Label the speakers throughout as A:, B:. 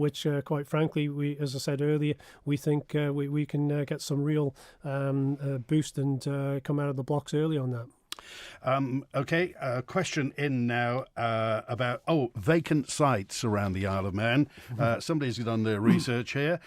A: which quite frankly, we, as I said earlier, we think we can get some real boost and come out of the blocks early on that.
B: Okay, question in now about vacant sites around the Isle of Man. Somebody's done their research here.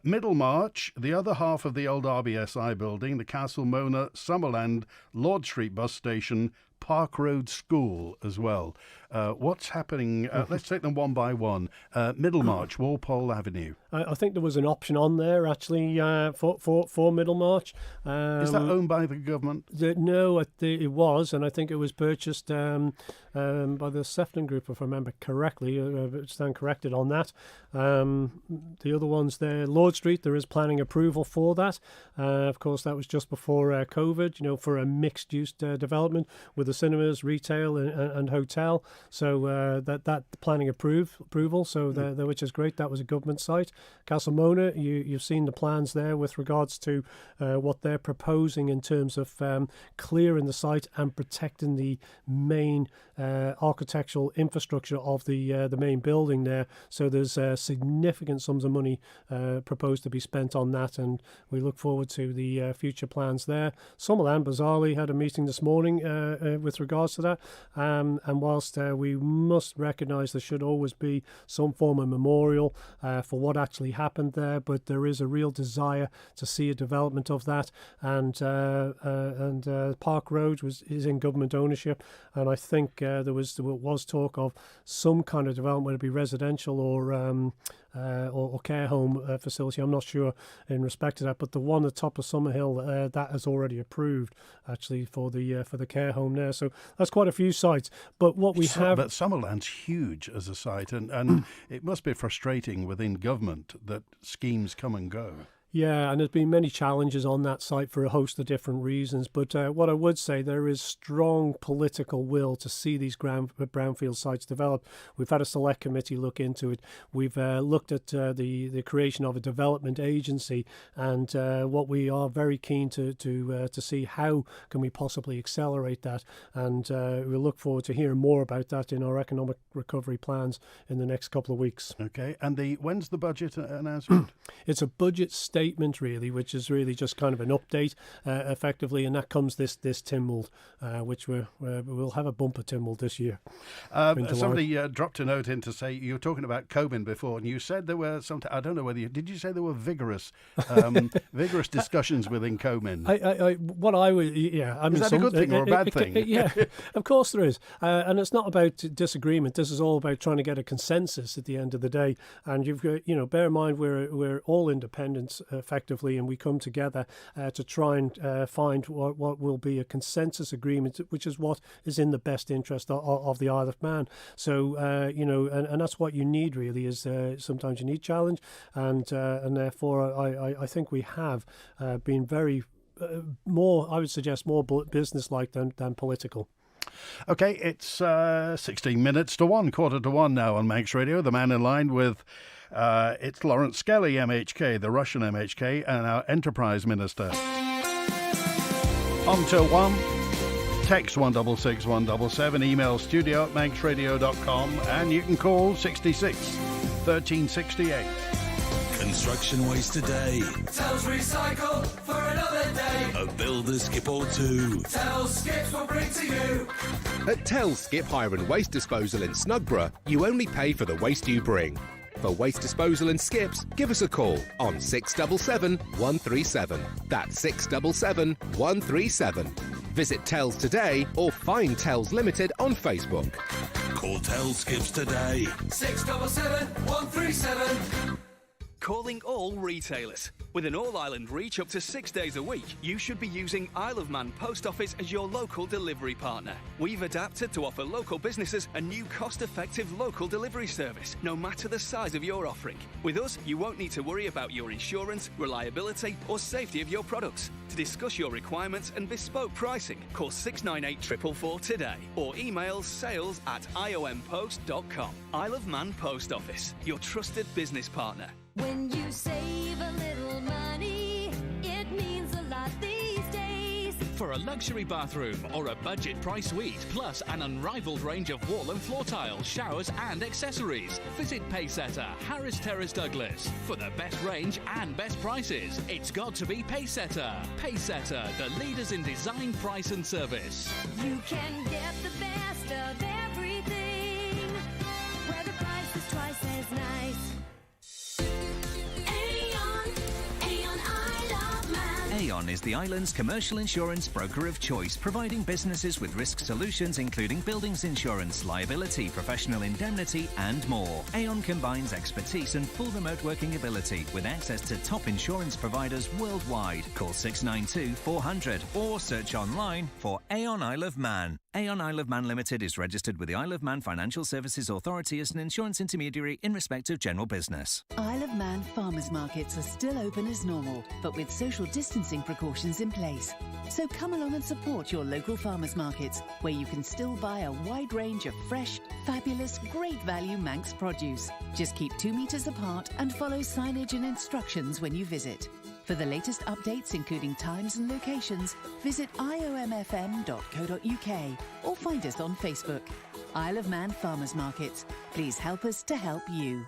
B: Middlemarch, the other half of the old RBSI building, the Castle Mona, Summerland, Lord Street bus station, Park Road School as well. What's happening? Let's take them one by one. Middlemarch, Walpole Avenue.
A: I think there was an option on there actually for Middlemarch.
B: Is that owned by the government?
A: No, it was, and I think it was purchased by the Sefton Group, if I remember correctly. Stand corrected on that. The other ones there, Lord Street, there is planning approval for that. Of course, that was just before COVID. For a mixed-use development with the cinemas, retail, and hotel. So that planning approval. So which is great. That was a government site. Castle Mona, you've seen the plans there with regards to what they're proposing in terms of clearing the site and protecting the main architectural infrastructure of the main building there. So there's significant sums of money proposed to be spent on that, and we look forward to the future plans there. Summerland, bizarrely, had a meeting this morning with regards to that, and whilst we must recognise there should always be some form of memorial for what actually happened there, but there is a real desire to see a development of that, and Park Road is in government ownership, and I think there was talk of some kind of development, whether it be residential or care home facility. I'm not sure in respect to that, but the one at the top of Summerhill, that is already approved actually for the care home there. So that's quite a few sites. But what we have,
B: but Summerland's huge as a site, and it must be frustrating within government that schemes come and go.
A: Yeah, and there's been many challenges on that site for a host of different reasons. But what I would say, there is strong political will to see these brownfield sites develop. We've had a select committee look into it. We've looked at the creation of a development agency, and what we are very keen to see how can we possibly accelerate that. And we look forward to hearing more about that in our economic recovery plans in the next couple of weeks.
B: Okay, and when's the budget announcement?
A: It's a budget statement really, which is really just kind of an update effectively, and that comes this Tynwald, which we'll have a bumper Tynwald this year.
B: Somebody dropped a note in to say you were talking about Coben before, and you said there were some. I don't know whether did you say there were vigorous discussions within Coben?
A: Is
B: that a good thing or a bad thing?
A: Yeah, of course there is, and it's not about disagreement. This is all about trying to get a consensus at the end of the day. And you've got, bear in mind we're all independents effectively, and we come together to try and find what will be a consensus agreement, which is what is in the best interest of the Isle of Man. So and that's what you need really, is sometimes you need challenge, and therefore I think we have been very more, I would suggest, more business-like than political.
B: Okay, it's 16 minutes to 1, quarter to 1 now on Manx Radio. The man in line with it's Lawrence Skelly, MHK, the Russian MHK, and our Enterprise Minister. On till 1, text 166 177, email studio@manxradio.com, and you can call 66 1368.
C: Construction waste today.
D: Tells recycle for another day.
C: A builder skip or two.
D: Tells Skips will bring to you.
E: At Tells Skip Hire and Waste Disposal in Snugborough, you only pay for the waste you bring. For waste disposal and skips, give us a call on 677 137. That's 677 137. Visit Tells today or find Tells Limited on Facebook.
C: Call Tells Skips today.
D: 677 137.
F: Calling all retailers. With an all-island reach up to 6 days a week, you should be using Isle of Man Post Office as your local delivery partner. We've adapted to offer local businesses a new cost-effective local delivery service, no matter the size of your offering. With us, you won't need to worry about your insurance, reliability, or safety of your products. To discuss your requirements and bespoke pricing, call 698 444 today or email sales@iompost.com. Isle of Man Post Office, your trusted business partner.
G: When you save a little money, it means a lot these days.
F: For
G: for a luxury bathroom or a budget price suite, plus an unrivaled range of wall and floor tiles, showers and accessories. Visit Paysetter, Harris Terrace, Douglas. For the best range and best prices, it's got to be Paysetter. Paysetter, the leaders in design, price and service.
H: You can get the best of everything, where the price is twice as nice. Aon, I love man.
I: Aon is the island's commercial insurance broker of choice, providing businesses with risk solutions including buildings insurance, liability, professional indemnity and more. Aon combines expertise and full remote working ability with access to top insurance providers worldwide. Call 692 400 or search online for Aon Isle of Man. Aon Isle of Man Limited is registered with the Isle of Man Financial Services Authority as an insurance intermediary in respect of general business.
J: Isle of Man farmers markets are still open as normal, but with social distancing precautions in place. So come along and support your local farmers markets, where you can still buy a wide range of fresh, fabulous, great value Manx produce. Just keep 2 metres apart and follow signage and instructions when you visit. For the latest updates, including times and locations, visit iomfm.co.uk or find us on Facebook. Isle of Man Farmers Markets. Please help us to help you.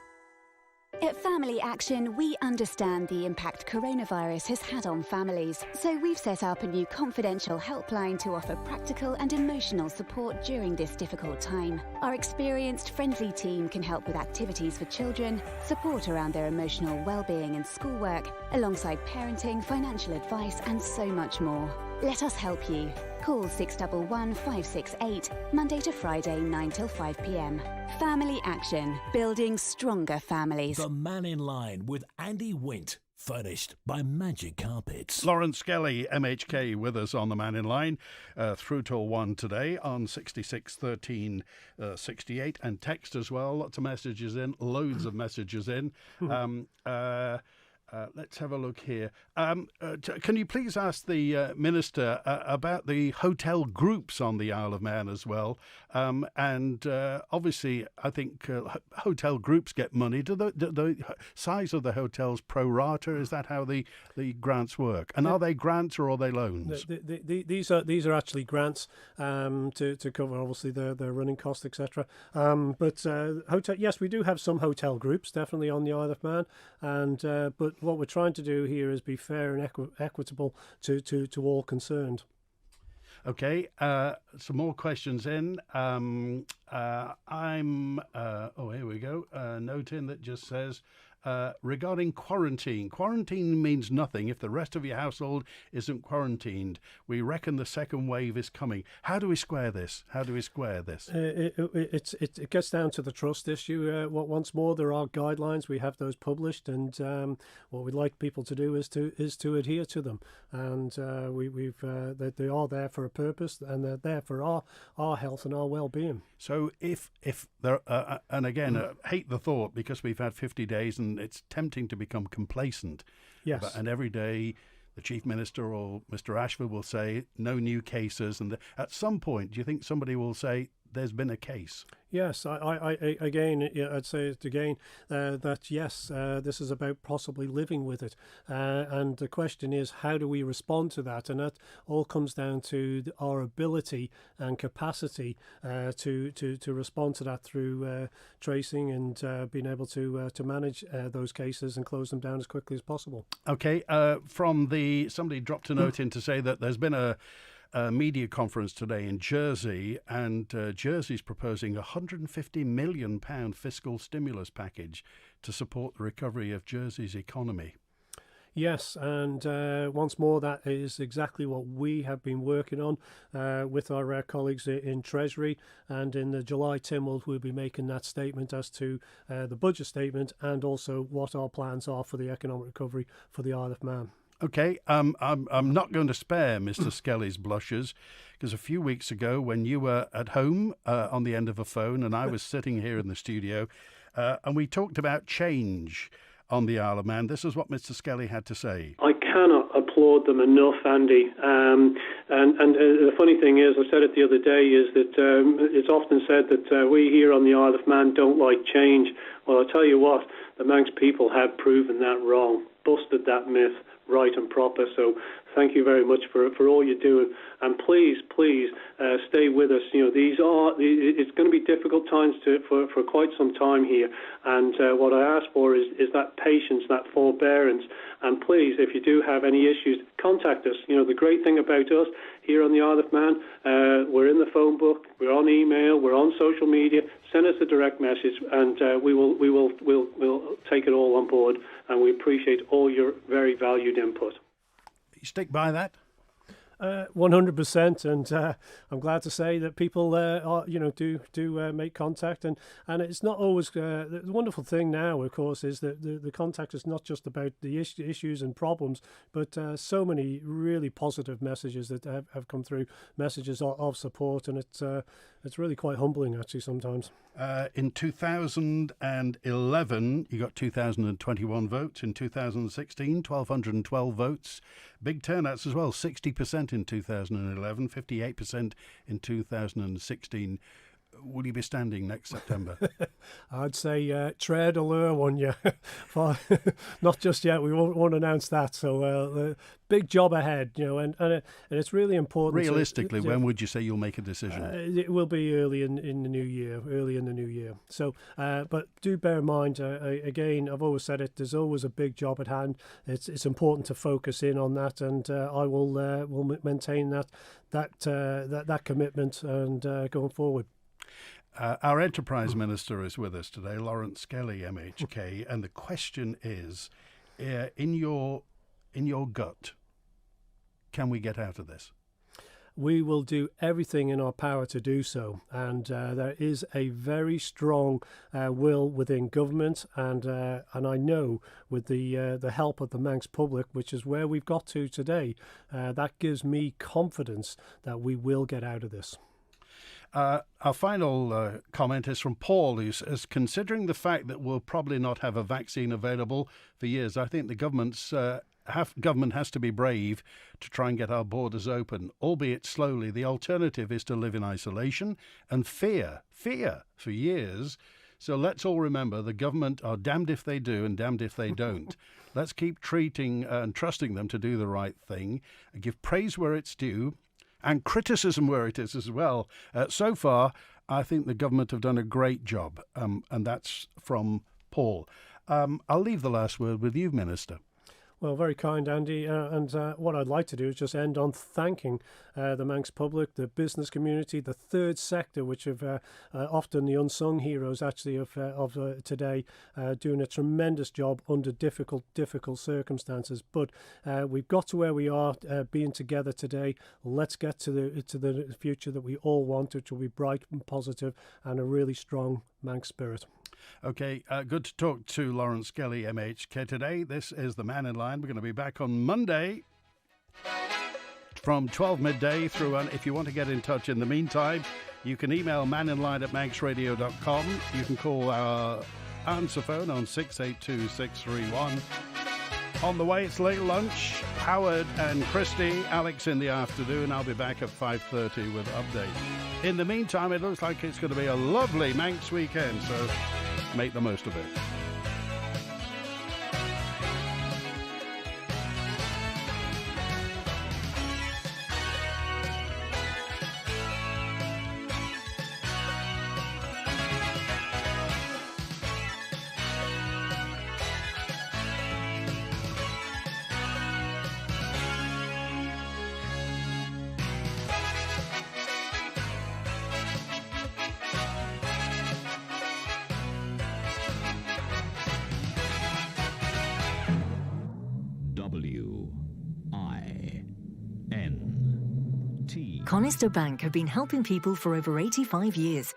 K: At Family Action, we understand the impact coronavirus has had on families, so we've set up a new confidential helpline to offer practical and emotional support during this difficult time. Our experienced, friendly team can help with activities for children, support around their emotional well-being and schoolwork, alongside parenting, financial advice and so much more. Let us help you. Call 611 568, Monday to Friday, 9 till 5 p.m. Family Action, building stronger families.
C: The Mannin Line with Andy Wint. Furnished by Magic Carpets.
B: Lawrence Skelly, MHK, with us on the Mannin Line through till 1 today on 66 13 68, and text as well. Lots of messages in, loads of messages in. Let's have a look here. Can you please ask the Minister about the hotel groups on the Isle of Man as well? And obviously, I think hotel groups get money. Do the size of the hotels pro rata? Is that how the grants work? And are they grants or are they loans?
A: These are actually grants to cover obviously their running costs, etc. But hotel, yes, we do have some hotel groups definitely on the Isle of Man, and but what we're trying to do here is be fair and equitable to all concerned.
B: Okay, some more questions in. Here we go. A note in that just says, regarding quarantine. Quarantine means nothing if the rest of your household isn't quarantined. We reckon the second wave is coming. How do we square this?
A: It gets down to the trust issue. Once more, there are guidelines. We have those published, and what we'd like people to do is to adhere to them. And they are there for a purpose, and they're there for our health and our well-being.
B: So if there, and again, hate the thought, because we've had 50 days and it's tempting to become complacent.
A: Yes.
B: And every day the Chief Minister or Mr. Ashford will say no new cases. And at some point, do you think somebody will say there's been a case?
A: Yes, I'd say it again that yes, this is about possibly living with it, and the question is, how do we respond to that? And that all comes down to our ability and capacity to respond to that through tracing and being able to manage those cases and close them down as quickly as possible.
B: Okay, somebody dropped a note in to say that there's been a media conference today in Jersey, and Jersey's proposing a £150 million fiscal stimulus package to support the recovery of Jersey's economy.
A: Yes, and once more, that is exactly what we have been working on with our colleagues in Treasury. And in the July Tynwald, we'll be making that statement as to the budget statement and also what our plans are for the economic recovery for the Isle of Man.
B: Okay, I'm not going to spare Mr. Skelly's blushes, because a few weeks ago when you were at home on the end of a phone and I was sitting here in the studio and we talked about change on the Isle of Man, this is what Mr. Skelly had to say.
L: I cannot
A: applaud them enough, Andy. And the funny thing is, I said it the other day, is that it's often said that we here on the Isle of Man don't like change. Well, I'll tell you what, the Manx people have proven that wrong, busted that myth right and proper. So thank you very much for all you're doing. And please, stay with us. It's going to be difficult times for quite some time here. And what I ask for is that patience, that forbearance. And please, if you do have any issues, contact us. The great thing about us here on the Isle of Man, we're in the phone book, we're on email, we're on social media. Send us a direct message, and we'll take it all on board. And we appreciate all your very valued input.
B: You stick by that?
A: 100%, and I'm glad to say that people do make contact, and it's not always the wonderful thing now, of course, is that the contact is not just about the issues and problems, but so many really positive messages that have come through, messages of support, and it's really quite humbling actually sometimes.
B: In 2011, you got 2,021 votes. In 2016, 1,212 votes. Big turnouts as well, 60% in 2011, 58% in 2016. Will you be standing next September?
A: I'd say tread allure one, yeah. Not just yet. We won't announce that. So big job ahead, and it's really important.
B: Realistically, when would you say you'll make a decision?
A: It will be early in the new year. So, but do bear in mind, again, I've always said it. There's always a big job at hand. It's important to focus in on that, and I will maintain that commitment and going forward.
B: Our Enterprise Minister is with us today, Lawrence Skelly, MHK, and the question is, in your gut, can we get out of this?
A: We will do everything in our power to do so, and there is a very strong will within government, and I know with the help of the Manx public, which is where we've got to today, that gives me confidence that we will get out of this.
B: Our final comment is from Paul, who says, considering the fact that we'll probably not have a vaccine available for years, I think the government has to be brave to try and get our borders open, albeit slowly. The alternative is to live in isolation and fear for years. So let's all remember the government are damned if they do and damned if they don't. Let's keep treating and trusting them to do the right thing and give praise where it's due, and criticism where it is as well. So far, I think the government have done a great job, and that's from Paul. I'll leave the last word with you, Minister.
A: Well, very kind, Andy. And what I'd like to do is just end on thanking the Manx public, the business community, the third sector, which have often the unsung heroes actually of today, doing a tremendous job under difficult circumstances. But we've got to where we are, being together today. Let's get to the future that we all want, which will be bright and positive and a really strong Manx spirit.
B: Okay, good to talk to Lawrence Skelly, MHK, today. This is the Man in Line. We're going to be back on Monday from 12 midday through. And if you want to get in touch in the meantime, you can email maninline@manxradio.com. You can call our answer phone on 682-631. On the way, it's late lunch. Howard and Christy, Alex in the afternoon. I'll be back at 5:30 with updates. In the meantime, it looks like it's going to be a lovely Manx weekend, so make the most of it.
L: Conister Bank have been helping people for over 85 years.